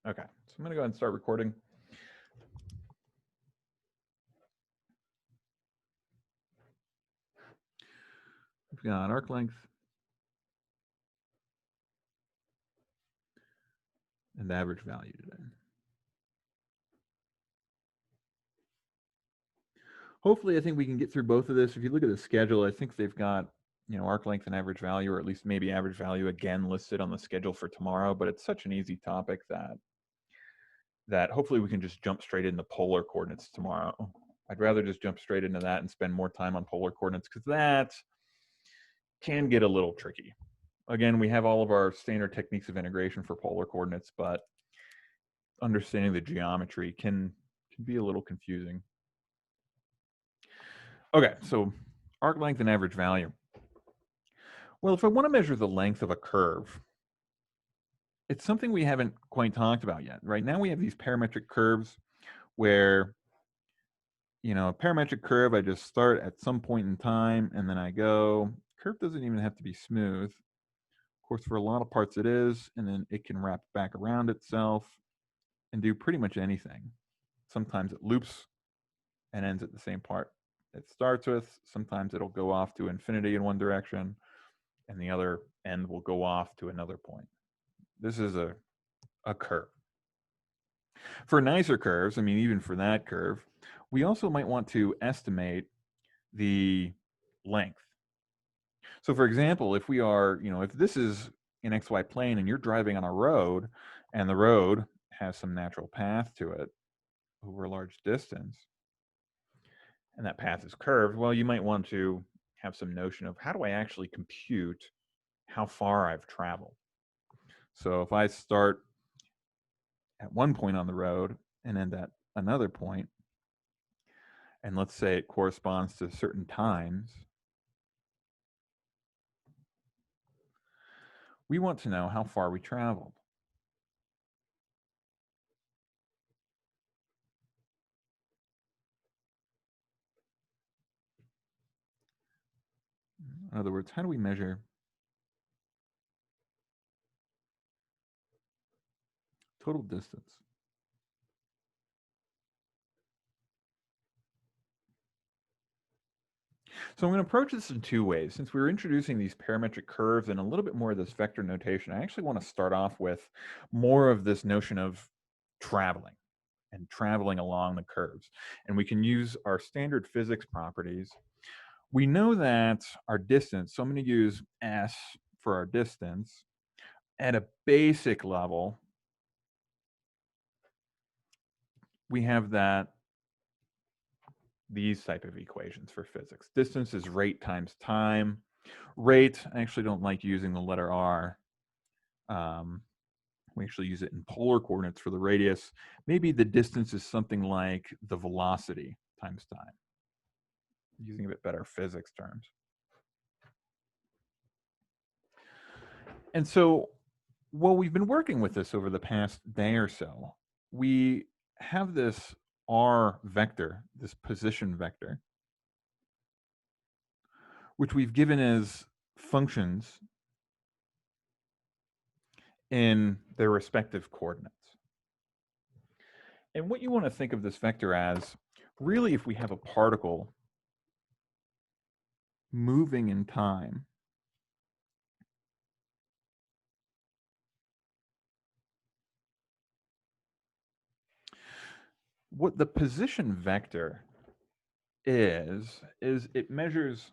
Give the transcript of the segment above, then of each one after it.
Okay, so I'm going to go ahead and start recording. We've got arc length and average value today. Hopefully, I think we can get through both of this. If you look at the schedule, I think they've got, arc length and average value, or at least maybe average value again listed on the schedule for tomorrow. But it's such an easy topic that hopefully we can just jump straight into polar coordinates tomorrow. I'd rather just jump straight into that and spend more time on polar coordinates because that can get a little tricky. Again, we have all of our standard techniques of integration for polar coordinates, but understanding the geometry can be a little confusing. Okay, so arc length and average value. Well, if I want to measure the length of a curve, it's something we haven't quite talked about yet. Right now we have these parametric curves where, a parametric curve, I just start at some point in time and then I go. Curve doesn't even have to be smooth. Of course, for a lot of parts it is, and then it can wrap back around itself and do pretty much anything. Sometimes it loops and ends at the same part it starts with. Sometimes it'll go off to infinity in one direction, and the other end will go off to another point. This is a curve. For nicer curves, I mean, even for that curve, we also might want to estimate the length. So for example, if we are, if this is an XY plane and you're driving on a road and the road has some natural path to it over a large distance, and that path is curved, well, you might want to have some notion of how do I actually compute how far I've traveled. So if I start at one point on the road and end at another point, and let's say it corresponds to certain times, we want to know how far we traveled. In other words, how do we measure total distance? So I'm going to approach this in two ways. Since we were introducing these parametric curves and a little bit more of this vector notation, I actually want to start off with more of this notion of traveling and traveling along the curves. And we can use our standard physics properties. We know that our distance, so I'm going to use S for our distance. At a basic level, we have these type of equations for physics. Distance is rate times time. Rate, I actually don't like using the letter R. We actually use it in polar coordinates for the radius. Maybe the distance is something like the velocity times time, using a bit better physics terms. And so, while we've been working with this over the past day or so, we have this R vector, this position vector, which we've given as functions in their respective coordinates. And what you want to think of this vector as, really, if we have a particle moving in time, what the position vector is it measures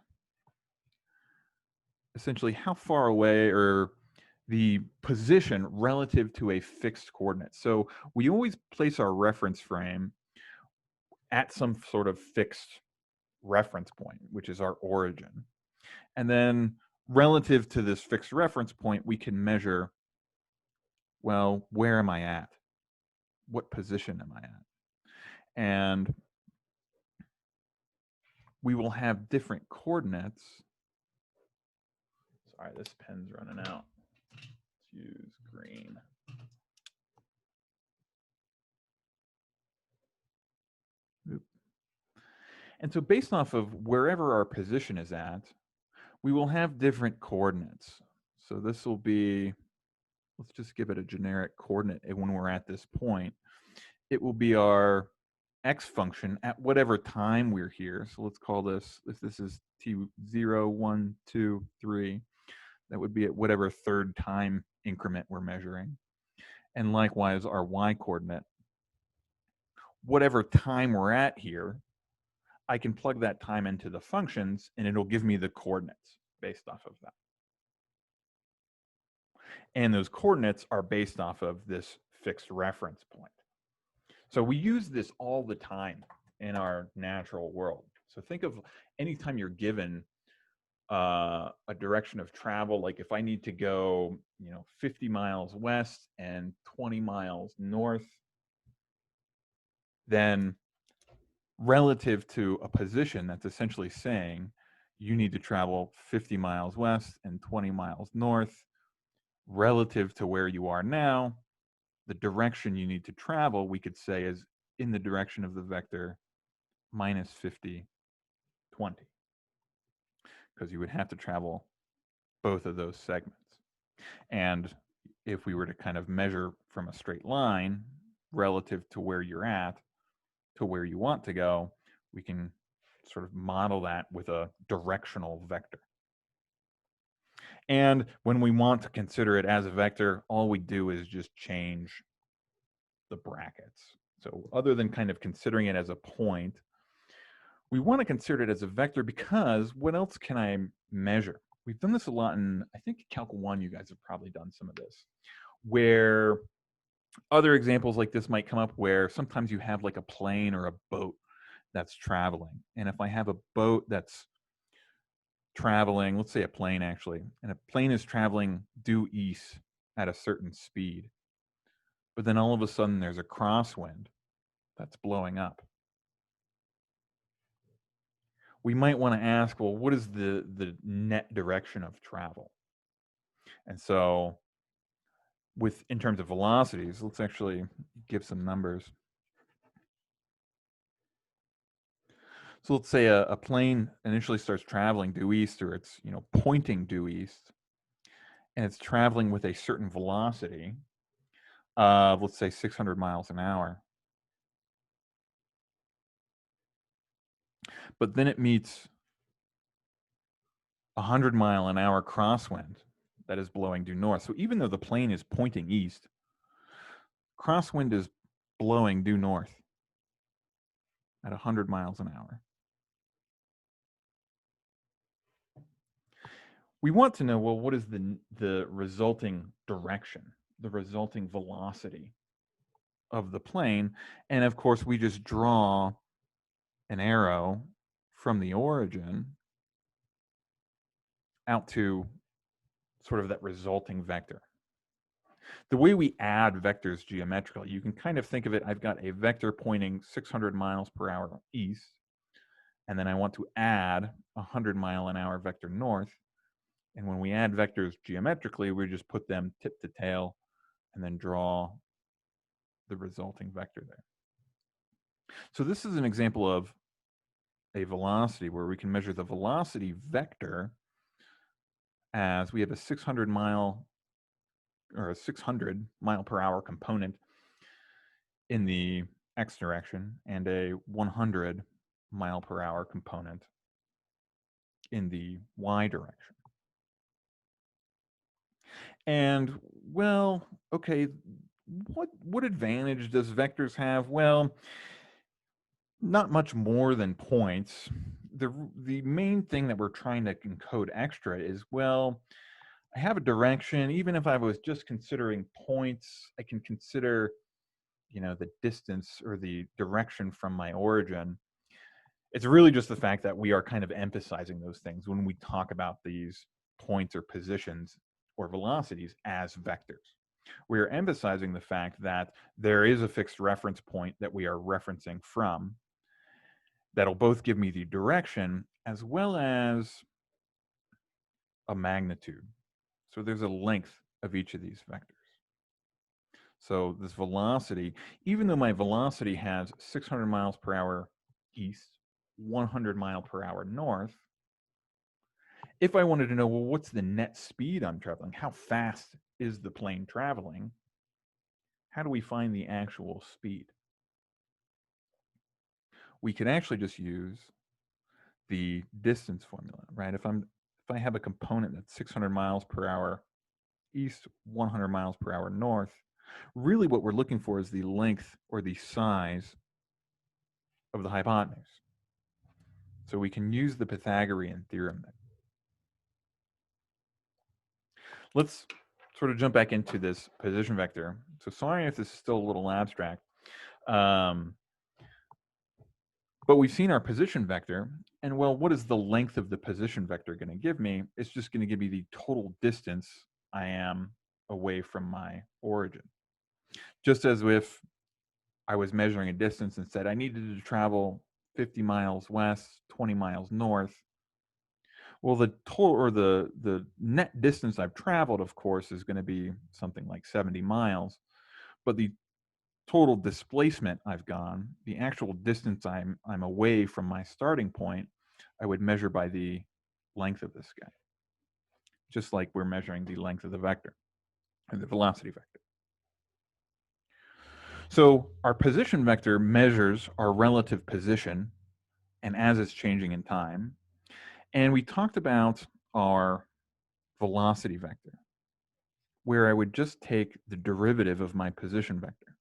essentially how far away, or the position relative to a fixed coordinate. So we always place our reference frame at some sort of fixed reference point, which is our origin. And then relative to this fixed reference point, we can measure, well, where am I at? What position am I at? And we will have different coordinates. Sorry, this pen's running out. Let's use green. Oop. And so based off of wherever our position is at, we will have different coordinates. So this will be let's just give it a generic coordinate. And when we're at this point, it will be our x function at whatever time we're here. So let's call this, if this is t0, 1, 2, 3, that would be at whatever third time increment we're measuring. And likewise, our y coordinate, whatever time we're at here, I can plug that time into the functions and it'll give me the coordinates based off of that. And those coordinates are based off of this fixed reference point. So we use this all the time in our natural world. So think of anytime you're given a direction of travel, like if I need to go, 50 miles west and 20 miles north, then relative to a position, that's essentially saying you need to travel 50 miles west and 20 miles north. Relative to where you are now, the direction you need to travel, we could say, is in the direction of the vector minus 50, 20, because you would have to travel both of those segments. And if we were to kind of measure from a straight line relative to where you're at to where you want to go, we can sort of model that with a directional vector. And when we want to consider it as a vector, all we do is just change the brackets. So other than kind of considering it as a point, we want to consider it as a vector because what else can I measure? We've done this a lot in, I think, Calc 1, you guys have probably done some of this, where other examples like this might come up where sometimes you have like a plane or a boat that's traveling. And if I have a boat that's traveling, let's say a plane actually, and a plane is traveling due east at a certain speed, but then all of a sudden there's a crosswind that's blowing up. We might want to ask, well, what is the net direction of travel? And so in terms of velocities, let's actually give some numbers. So let's say a plane initially starts traveling due east, or it's pointing due east, and it's traveling with a certain velocity of, let's say, 600 miles an hour. But then it meets a 100-mile-an-hour crosswind that is blowing due north. So even though the plane is pointing east, crosswind is blowing due north at 100 miles an hour. We want to know, well, what is the resulting direction, the resulting velocity of the plane? And of course, we just draw an arrow from the origin out to sort of that resulting vector. The way we add vectors geometrically, you can kind of think of it, I've got a vector pointing 600 miles per hour east, and then I want to add a 100-mile-an-hour vector north. And when we add vectors geometrically, we just put them tip to tail and then draw the resulting vector there. So this is an example of a velocity where we can measure the velocity vector as we have a 600 mile per hour component in the x direction and a 100 mile per hour component in the y direction. And well, okay, what advantage does vectors have? Well, not much more than points. The main thing that we're trying to encode extra is, well, I have a direction. Even if I was just considering points, I can consider, the distance or the direction from my origin. It's really just the fact that we are kind of emphasizing those things when we talk about these points or positions or velocities as vectors. We are emphasizing the fact that there is a fixed reference point that we are referencing from that'll both give me the direction as well as a magnitude. So there's a length of each of these vectors. So this velocity, even though my velocity has 600 miles per hour east, 100 mile per hour north, if I wanted to know, well, what's the net speed I'm traveling? How fast is the plane traveling, how do we find the actual speed? We could actually just use the distance formula, right? If I have a component that's 600 miles per hour east, 100 miles per hour north, really what we're looking for is the length or the size of the hypotenuse. So we can use the Pythagorean theorem then. Let's sort of jump back into this position vector. So sorry if this is still a little abstract. But we've seen our position vector, and well, what is the length of the position vector going to give me? It's just going to give me the total distance I am away from my origin. Just as if I was measuring a distance and said I needed to travel 50 miles west, 20 miles north. Well, the total or the net distance I've traveled, of course, is going to be something like 70 miles, but the total displacement I've gone, the actual distance I'm away from my starting point, I would measure by the length of this guy, just like we're measuring the length of the vector and the velocity vector. So our position vector measures our relative position and as it's changing in time. And we talked about our velocity vector, where I would just take the derivative of my position vector.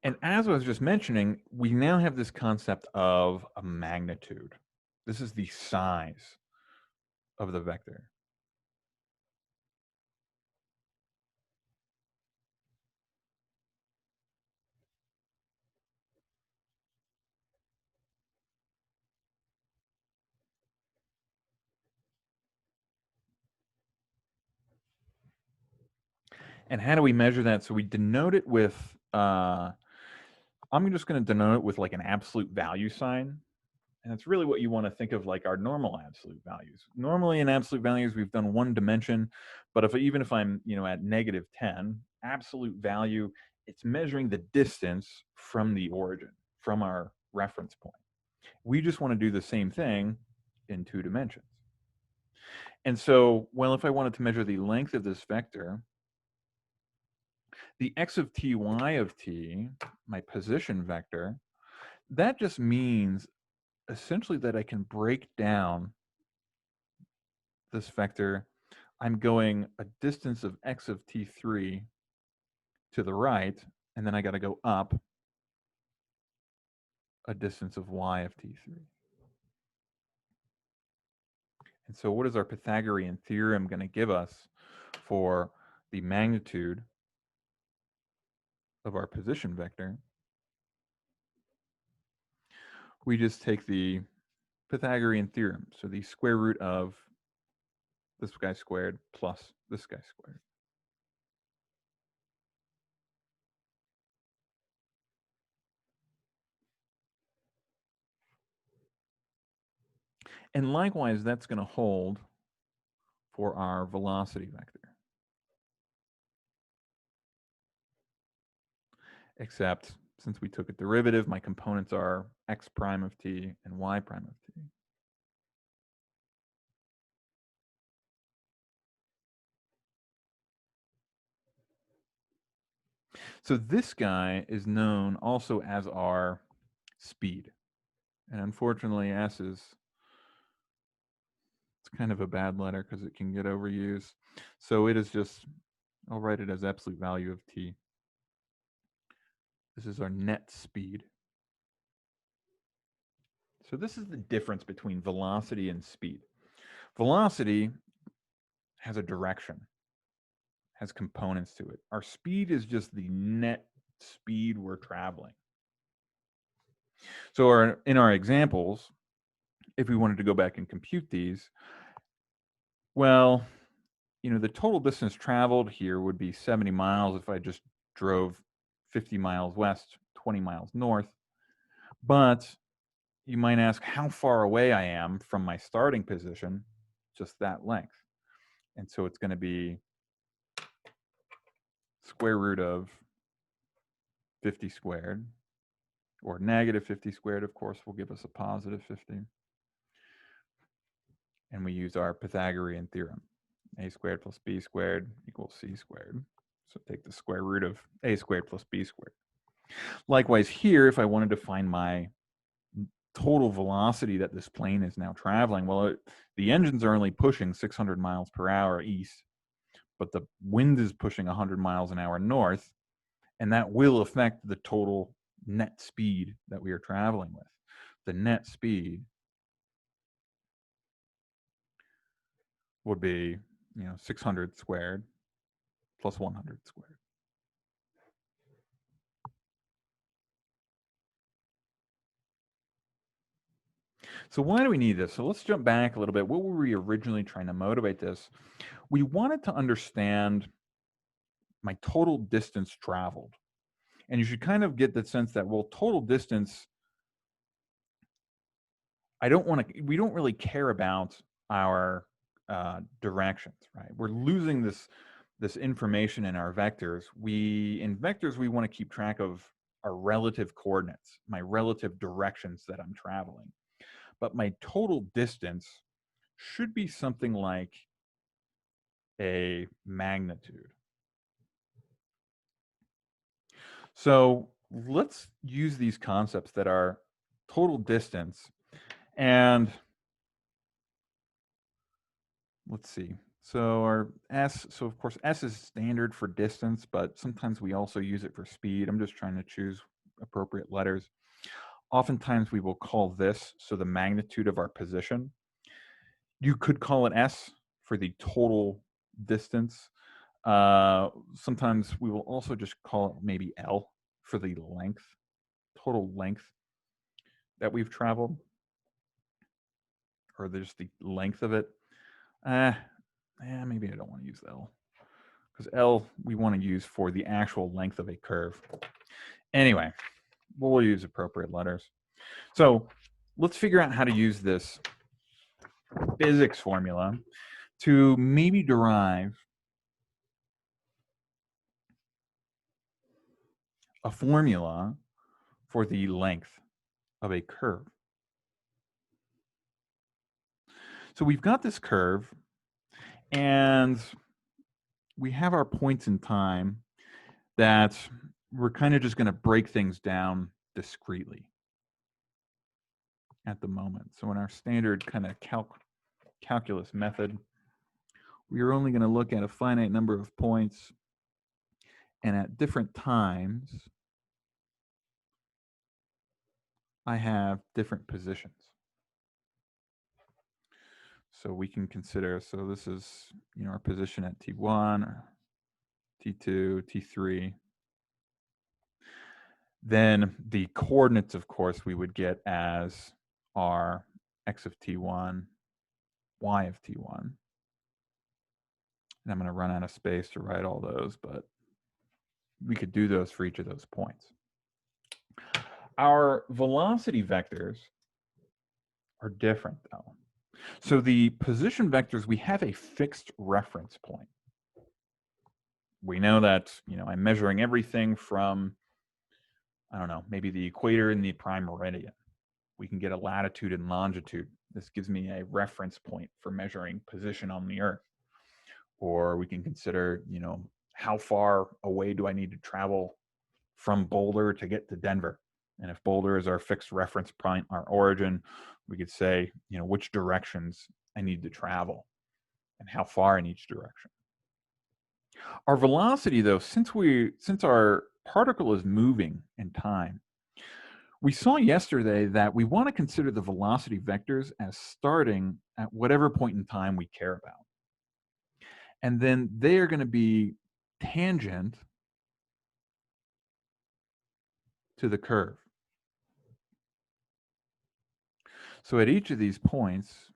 And as I was just mentioning, we now have this concept of a magnitude. This is the size of the vector. And how do we measure that? So we denote it with, I'm just going to denote it with like an absolute value sign. And it's really what you want to think of like our normal absolute values. Normally in absolute values, we've done one dimension, but even if I'm, at -10, absolute value, it's measuring the distance from the origin, from our reference point. We just want to do the same thing in 2 dimensions. And so, well, if I wanted to measure the length of this vector, the x of t, y of t, my position vector, that just means essentially that I can break down this vector. I'm going a distance of x of t3 to the right, and then I got to go up a distance of y of t3. And so what is our Pythagorean theorem going to give us for the magnitude of our position vector? We just take the Pythagorean theorem, so the square root of this guy squared plus this guy squared. And likewise, that's going to hold for our velocity vector. Except since we took a derivative, my components are x prime of t and y prime of t. So this guy is known also as our speed. And unfortunately, S is it's kind of a bad letter because it can get overused. So it is just, I'll write it as absolute value of t. This is our net speed. So this is the difference between velocity and speed. Velocity has a direction, has components to it. Our speed is just the net speed we're traveling. So in our examples, if we wanted to go back and compute these, well, the total distance traveled here would be 70 miles if I just drove 50 miles west, 20 miles north. But you might ask how far away I am from my starting position, just that length. And so it's going to be square root of 50 squared, or negative 50 squared, of course, will give us a positive 50. And we use our Pythagorean theorem. A squared plus b squared equals c squared. So take the square root of a squared plus b squared. Likewise here, if I wanted to find my total velocity that this plane is now traveling, well, the engines are only pushing 600 miles per hour east, but the wind is pushing 100 miles an hour north, and that will affect the total net speed that we are traveling with. The net speed would be, 600 squared plus 100 squared. So why do we need this? So let's jump back a little bit. What were we originally trying to motivate this? We wanted to understand my total distance traveled. And you should kind of get the sense that, well, total distance, we don't really care about our directions, right? We're losing this information in our vectors. In vectors, we want to keep track of our relative coordinates, my relative directions that I'm traveling. But my total distance should be something like a magnitude. So let's use these concepts that are total distance, and let's see. So our S, so of course S is standard for distance, but sometimes we also use it for speed. I'm just trying to choose appropriate letters. Oftentimes we will call this, so the magnitude of our position. You could call it S for the total distance. Sometimes we will also just call it maybe L for the length, total length that we've traveled, or just the length of it. Maybe I don't want to use L, because L we want to use for the actual length of a curve. Anyway, we'll use appropriate letters. So let's figure out how to use this physics formula to maybe derive a formula for the length of a curve. So we've got this curve, and we have our points in time that we're kind of just going to break things down discretely at the moment. So in our standard kind of calculus method, we are only going to look at a finite number of points, and at different times, I have different positions. So we can consider, so this is, our position at T1, or T2, T3. Then the coordinates, of course, we would get as our x of T1, y of T1. And I'm going to run out of space to write all those, but we could do those for each of those points. Our velocity vectors are different, though. So the position vectors, we have a fixed reference point. We know that, I'm measuring everything from, I don't know, maybe the equator and the prime meridian. We can get a latitude and longitude. This gives me a reference point for measuring position on the Earth. Or we can consider, how far away do I need to travel from Boulder to get to Denver? And if Boulder is our fixed reference point, our origin, we could say, which directions I need to travel and how far in each direction. Our velocity, though, since our particle is moving in time, we saw yesterday that we want to consider the velocity vectors as starting at whatever point in time we care about. And then they are going to be tangent to the curve. So at each of these points,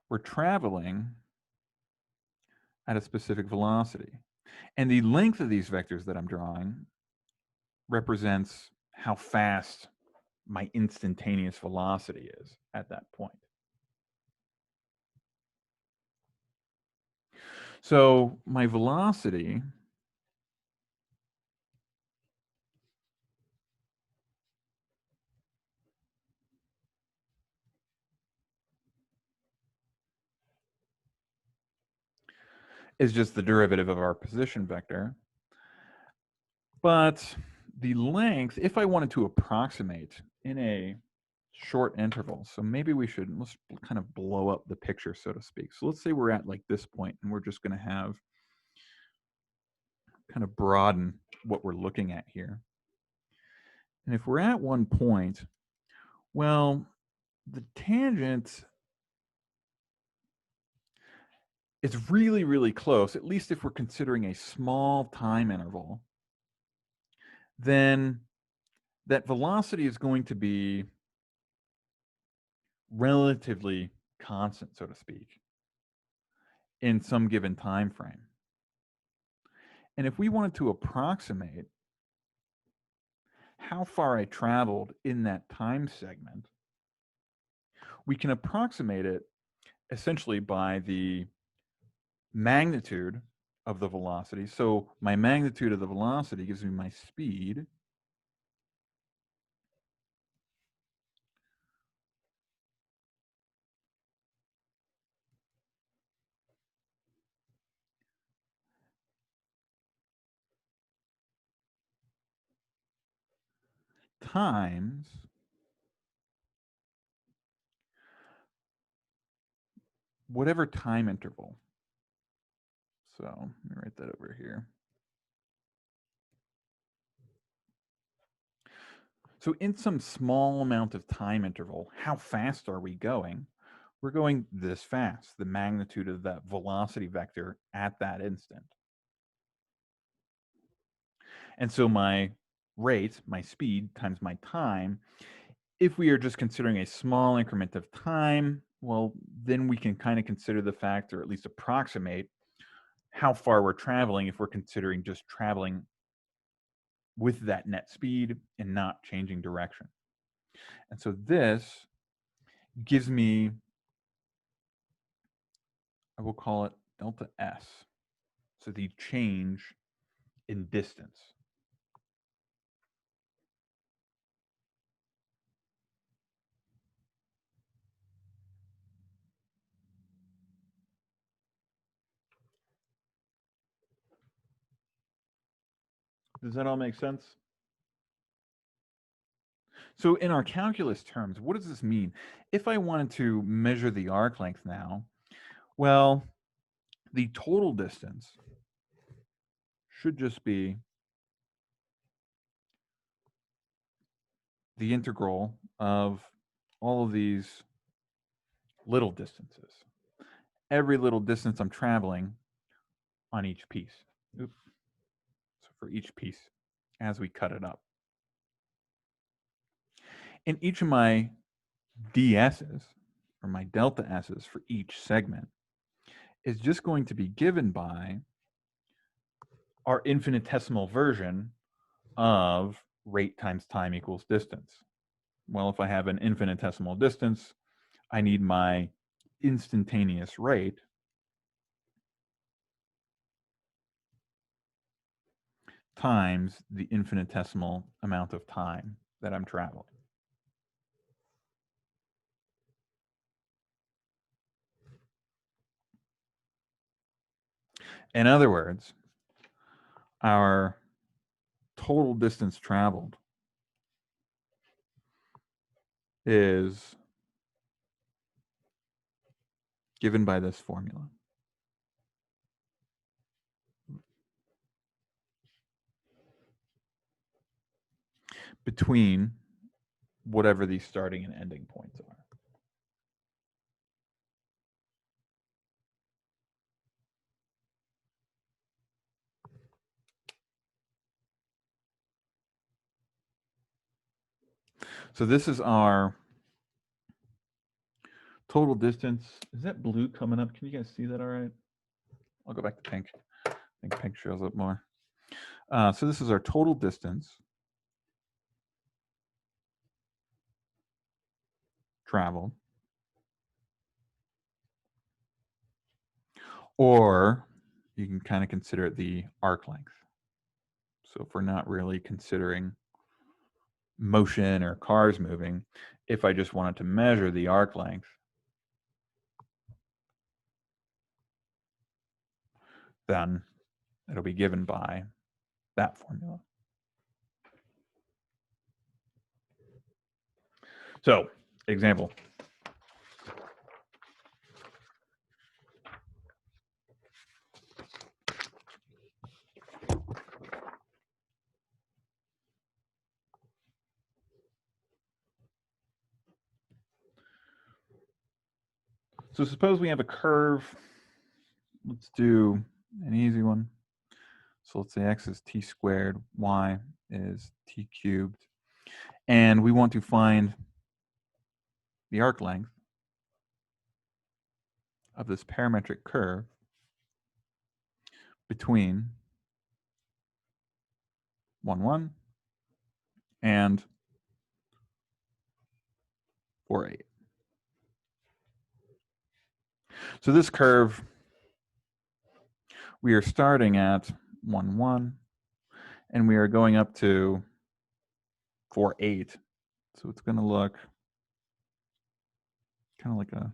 we're traveling at a specific velocity. And the length of these vectors that I'm drawing represents how fast my instantaneous velocity is at that point. So my velocity is just the derivative of our position vector. But the length, if I wanted to approximate in a short interval, so maybe let's kind of blow up the picture, so to speak. So let's say we're at like this point and we're just going to have kind of broaden what we're looking at here. And if we're at one point, well, the tangent is really, really close, at least if we're considering a small time interval, then that velocity is going to be relatively constant, so to speak, in some given time frame. And if we wanted to approximate how far I traveled in that time segment, we can approximate it essentially by the magnitude of the velocity. So my magnitude of the velocity gives me my speed times whatever time interval. So let me write that over here. So in some small amount of time interval, how fast are we going? We're going this fast, the magnitude of that velocity vector at that instant. And so my rate, my speed times my time, if we are just considering a small increment of time, well, then we can kind of consider the fact, or at least approximate, how far we're traveling if we're considering just traveling with that net speed and not changing direction. And so this gives me, I will call it delta S. So the change in distance. Does that all make sense? So in our calculus terms, what does this mean? If I wanted to measure the arc length now, well, the total distance should just be the integral of all of these little distances. Every little distance I'm traveling on each piece. Oops. So for each piece as we cut it up. And each of my DS's, or my delta S's for each segment, is just going to be given by our infinitesimal version of rate times time equals distance. Well, if I have an infinitesimal distance, I need my instantaneous rate times the infinitesimal amount of time that I'm traveling. In other words, our total distance traveled is given by this formula. Between whatever these starting and ending points are. So this is our total distance. Is that blue coming up? Can you guys see that all right? I'll go back to pink. I think pink shows up more. So this is our total distance traveled, or you can kind of consider it the arc length. So if we're not really considering motion or cars moving, if I just wanted to measure the arc length, then it'll be given by that formula. So, example. So suppose we have a curve. Let's do an easy one. So let's say x is t squared, y is t cubed. And we want to find the arc length of this parametric curve between 1, 1 and 4, 8. So this curve, we are starting at 1, 1, and we are going up to 4, 8. So it's going to look kind of like a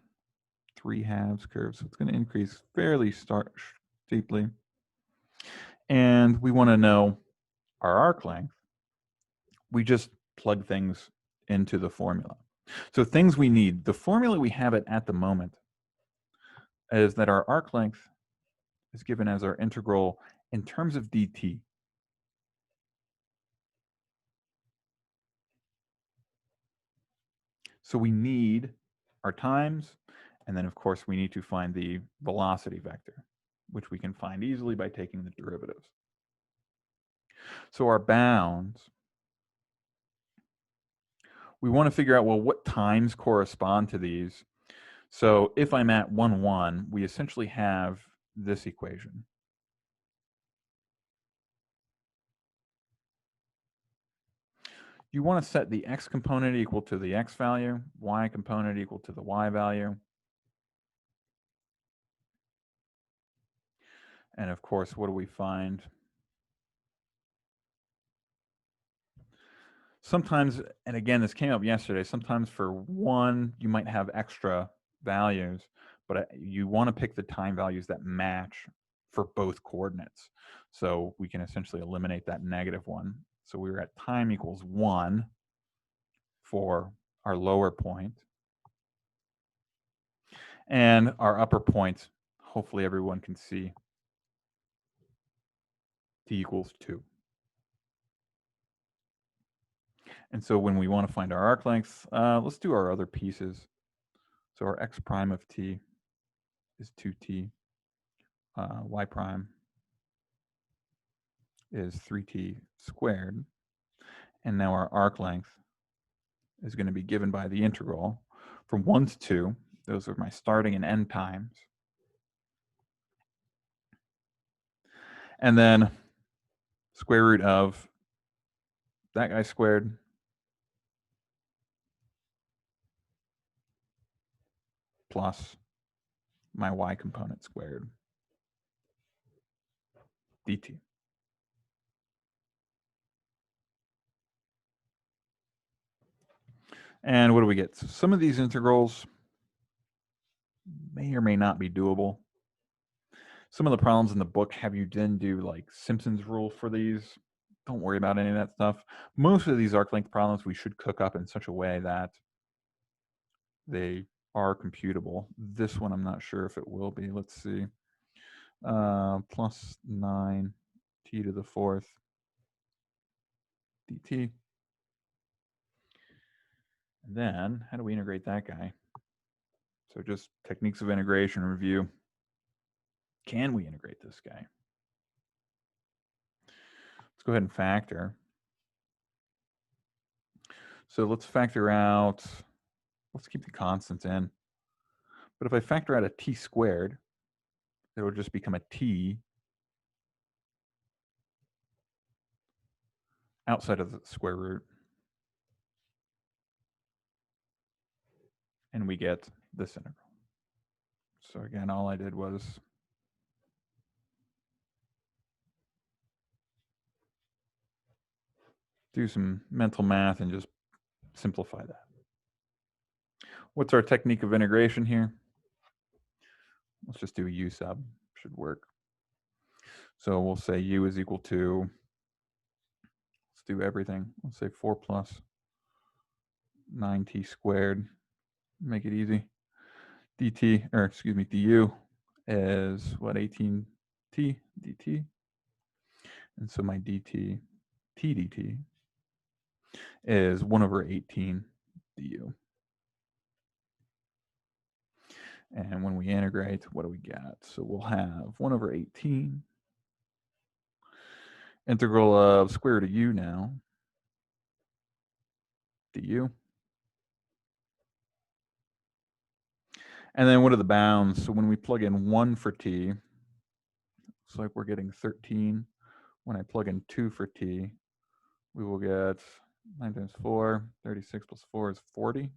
3/2 curve. So it's going to increase fairly steeply. And we want to know our arc length. We just plug things into the formula. So things we need, the formula we have it at the moment is that our arc length is given as our integral in terms of dt. So we need our times, and then of course we need to find the velocity vector, which we can find easily by taking the derivatives. So our bounds, we want to figure out, well, what times correspond to these. So if I'm at 1, 1, we essentially have this equation. You want to set the x component equal to the x value, y component equal to the y value. And of course, what do we find? Sometimes, and again, this came up yesterday, sometimes for one, you might have extra values, but you want to pick the time values that match for both coordinates. So we can essentially eliminate that negative one. So we were at time equals 1 for our lower point. And our upper point, hopefully everyone can see, t equals 2. And so when we want to find our arc length, let's do our other pieces. So our x prime of t is 2t. Y prime is 3t squared. And now our arc length is going to be given by the integral from 1 to 2. Those are my starting and end times. And then square root of that guy squared plus my y component squared dt. And what do we get? So some of these integrals may or may not be doable. Some of the problems in the book have you then do like Simpson's rule for these. Don't worry about any of that stuff. Most of these arc length problems we should cook up in such a way that they are computable. This one I'm not sure if it will be. Let's see. Plus 9 t to the 4th dt. And then how do we integrate that guy? So just techniques of integration review. Can we integrate this guy? Let's go ahead and factor. So let's factor out, let's keep the constants in. But if I factor out a t squared, it will just become a t outside of the square root. And we get this integral. So again, all I did was do some mental math and just simplify that. What's our technique of integration here? Let's just do u sub, should work. So we'll say u is equal to, let's do everything. Let's say 4 plus 9t squared, make it easy. dt, or excuse me, du is what, 18t dt. And so my dt, t dt, is 1 over 18 du. And when we integrate, what do we get? So we'll have 1 over 18 integral of square root of u now, du. And then what are the bounds? So when we plug in 1 for t, looks like we're getting 13. When I plug in 2 for t, we will get 9 times 4, 36 plus 4 is 40.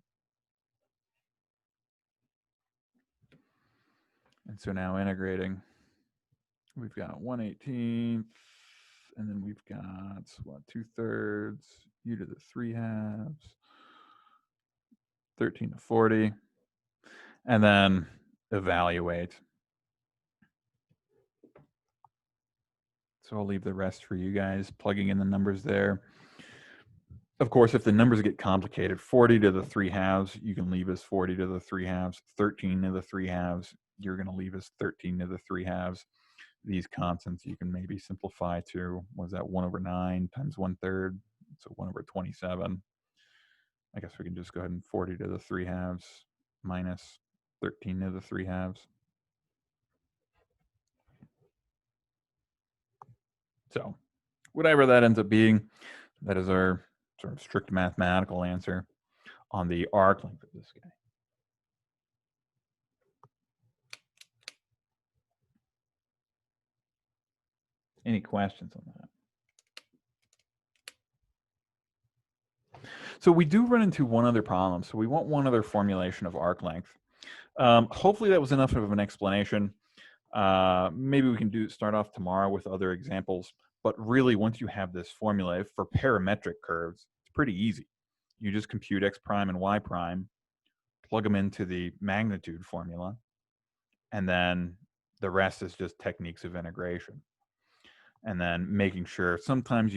And so now integrating, we've got 1/18th, and then we've got, what, 2/3, u to the 3/2, 13 to 40, and then evaluate. So I'll leave the rest for you guys, plugging in the numbers there. Of course, if the numbers get complicated, 40 to the 3/2, you can leave as 40 to the 3/2. 13 to the 3/2, you're going to leave as 13 to the 3/2. These constants you can maybe simplify to, what is that, 1 over 9 times 1/3, so 1 over 27. I guess we can just go ahead and 40 to the 3/2 minus 13 to the 3/2. So whatever that ends up being, that is our sort of strict mathematical answer on the arc length of this guy. Any questions on that? So we do run into one other problem. So we want one other formulation of arc length. Hopefully that was enough of an explanation. Maybe we can start off tomorrow with other examples. But really, once you have this formula for parametric curves, it's pretty easy. You just compute x prime and y prime, plug them into the magnitude formula, and then the rest is just techniques of integration. And then making sure, sometimes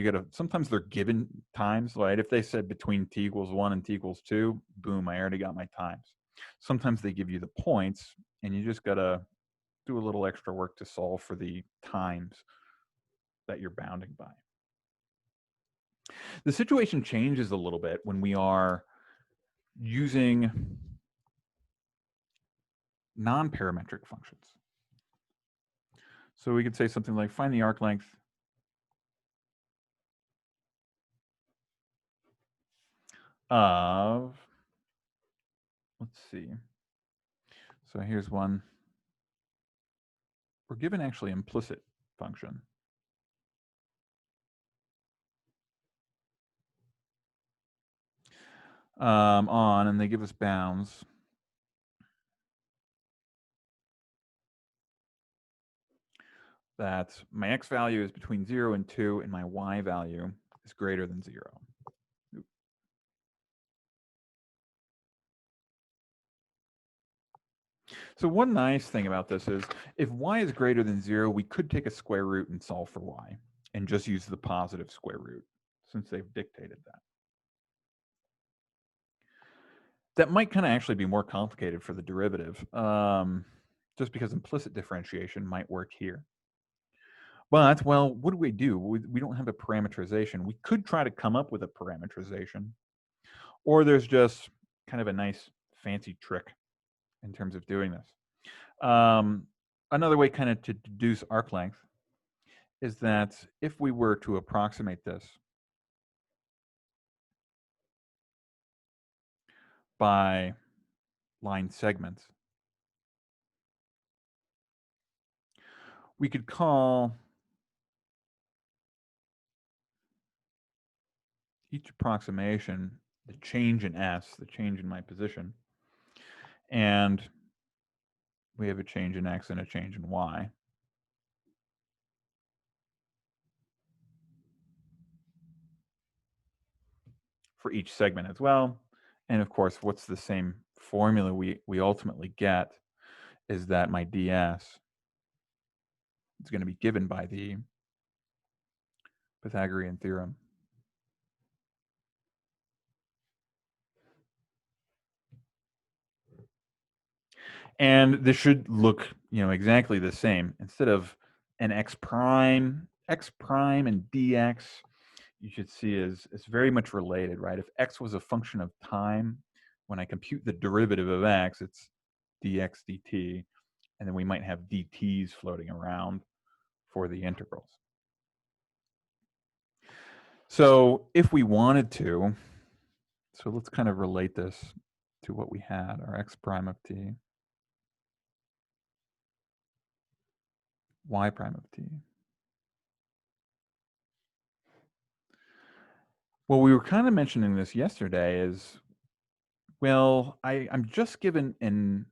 they're given times, right? If they said between t equals 1 and t equals 2, boom, I already got my times. Sometimes they give you the points, and you just got to do a little extra work to solve for the times that you're bounding by. The situation changes a little bit when we are using non-parametric functions. So we could say something like, find the arc length of, let's see. So here's one. We're given actually implicit function. And they give us bounds. That my x value is between 0 and 2, and my y value is greater than 0. So one nice thing about this is, if y is greater than 0, we could take a square root and solve for y, and just use the positive square root, since they've dictated that. That might kind of actually be more complicated for the derivative, just because implicit differentiation might work here. But, well, what do? We don't have a parameterization. We could try to come up with a parameterization, or there's just kind of a nice fancy trick in terms of doing this. Another way kind of to deduce arc length is that if we were to approximate this by line segments, we could call each approximation the change in S, the change in my position, and we have a change in X and a change in Y. for each segment as well. And of course, what's the same formula we ultimately get is that my ds is going to be given by the Pythagorean theorem. And this should look, exactly the same. Instead of an x prime and dx, you should see is very much related, right? If x was a function of time, when I compute the derivative of x, it's dx dt, and then we might have dt's floating around for the integrals. So if we wanted to, so let's kind of relate this to what we had, our x prime of t, y prime of t. Well, we were kind of mentioning this yesterday is, well, I'm just given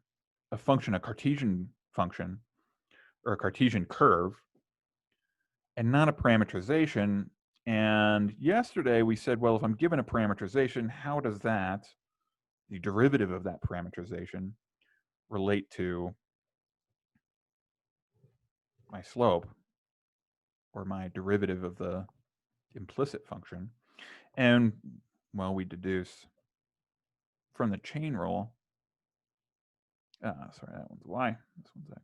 a function, a Cartesian function, or a Cartesian curve, and not a parameterization. And yesterday we said, well, if I'm given a parameterization, how does that, the derivative of that parameterization, relate to my slope, or my derivative of the implicit function? And, well, we deduce from the chain rule, sorry, that one's y, this one's x,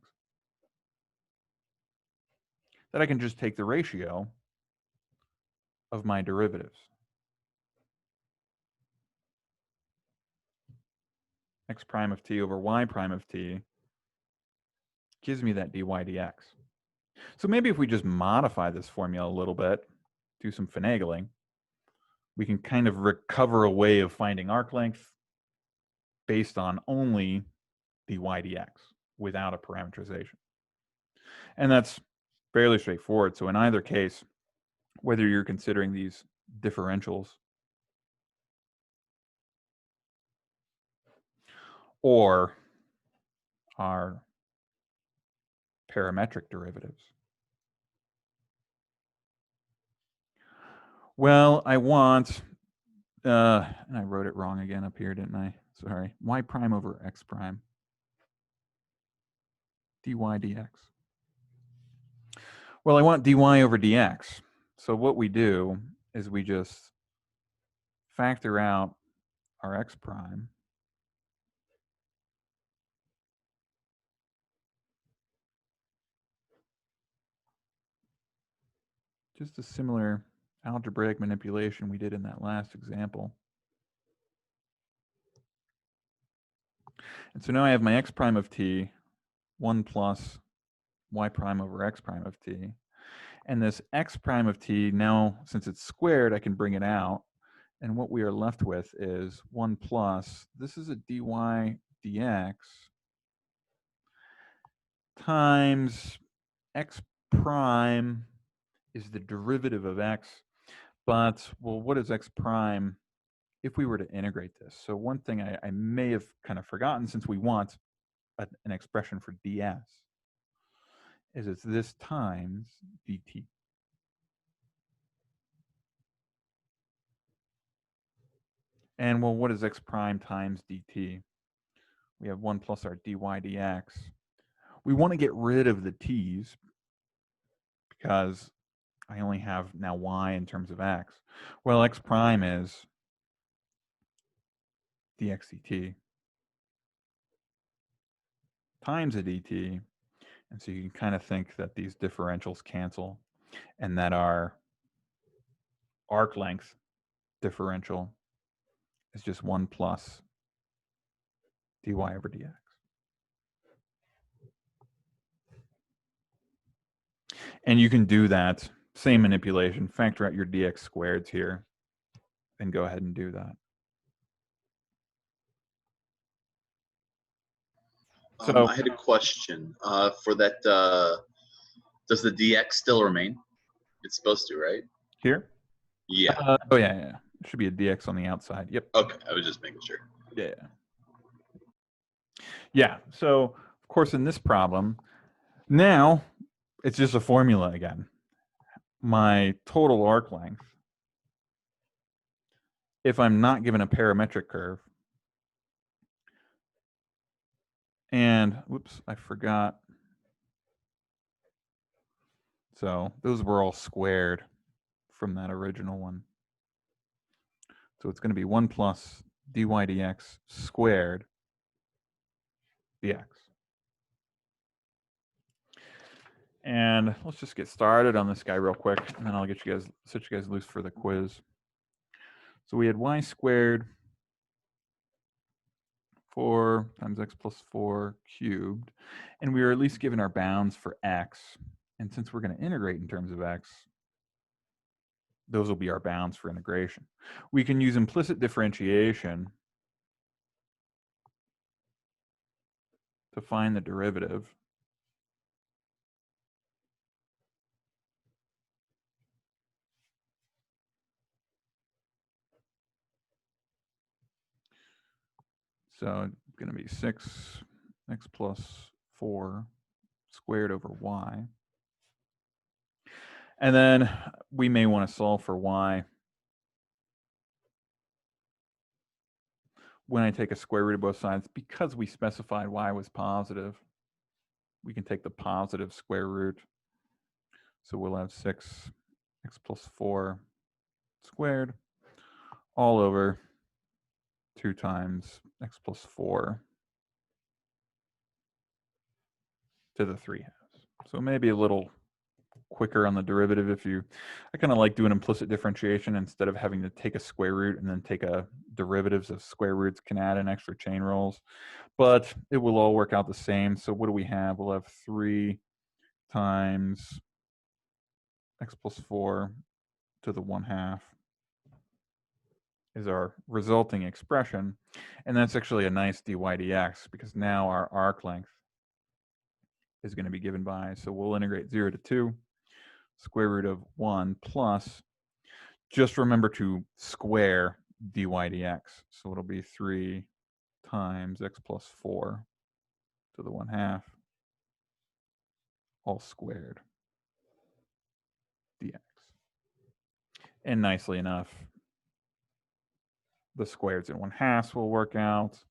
that I can just take the ratio of my derivatives. X prime of t over y prime of t gives me that dy dx. So maybe if we just modify this formula a little bit, do some finagling, we can kind of recover a way of finding arc length based on only dy dx without a parameterization. And that's fairly straightforward. So in either case, whether you're considering these differentials or our parametric derivatives, well, I want, and I wrote it wrong again up here, didn't I? Sorry, y prime over x prime, dy dx. Well, I want dy over dx. So what we do is we just factor out our x prime, just a similar algebraic manipulation we did in that last example. And so now I have my x prime of t, 1 plus y prime over x prime of t. And this x prime of t, now since it's squared, I can bring it out. And what we are left with is 1 plus, this is a dy dx times x prime is the derivative of x. But, well, what is x prime if we were to integrate this? So one thing I may have kind of forgotten, since we want an expression for ds, is it's this times dt. And, well, what is x prime times dt? We have 1 plus our dy dx. We want to get rid of the t's because I only have now y in terms of x. Well, x prime is dx dt times a dt. And so you can kind of think that these differentials cancel and that our arc length differential is just 1 plus dy over dx. And you can do that same manipulation, factor out your dx squareds here, and go ahead and do that. So I had a question for that. Does the dx still remain? It's supposed to, right? Here? Yeah. Oh, yeah. It should be a dx on the outside. Yep. Okay, I was just making sure. Yeah. Yeah. So, of course, in this problem, now it's just a formula again. My total arc length if I'm not given a parametric curve. And whoops, I forgot. So those were all squared from that original one. So it's going to be 1 plus dy dx squared dx. And let's just get started on this guy real quick, and then I'll set you guys loose for the quiz. So we had y squared 4 times x plus 4 cubed, and we were at least given our bounds for x. And since we're going to integrate in terms of x, those will be our bounds for integration. We can use implicit differentiation to find the derivative. So it's going to be 6 x plus 4 squared over y. And then we may want to solve for y when I take a square root of both sides. Because we specified y was positive, we can take the positive square root. So we'll have 6 x plus 4 squared all over 2 times x plus 4 to the 3 halves. So maybe a little quicker on the derivative I kind of like doing implicit differentiation instead of having to take a square root and then take a derivatives of square roots can add in extra chain rules, but it will all work out the same. So what do we have? We'll have 3 times x plus 4 to the 1/2 is our resulting expression, and that's actually a nice dy dx because now our arc length is going to be given by, so we'll integrate 0 to 2 square root of 1 plus, just remember to square dy dx. So it'll be 3 times x plus 4 to the 1/2 all squared dx. And nicely enough, the squareds and 1/2 will work out,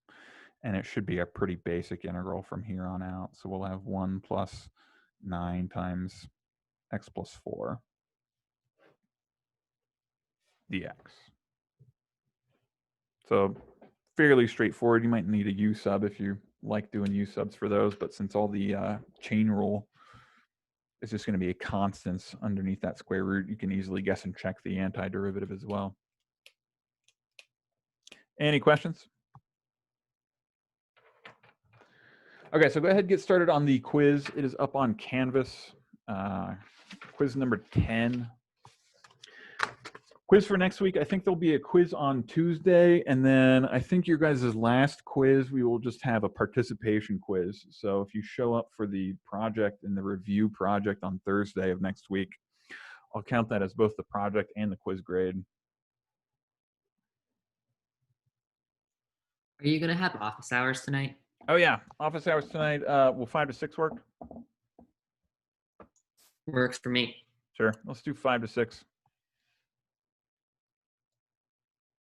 and it should be a pretty basic integral from here on out. So we'll have 1 plus 9 times x plus 4 dx. So fairly straightforward. You might need a u sub if you like doing u subs for those, but since all the chain rule is just going to be a constants underneath that square root, you can easily guess and check the antiderivative as well. Any questions? Okay, so go ahead and get started on the quiz. It is up on Canvas. Quiz number 10. Quiz for next week, I think there'll be a quiz on Tuesday, and then I think your guys' last quiz, we will just have a participation quiz. So if you show up for the project and the review project on Thursday of next week, I'll count that as both the project and the quiz grade. Are you going to have office hours tonight? Oh yeah, office hours tonight. Will 5 to 6 work? Works for me. Sure, let's do 5 to 6.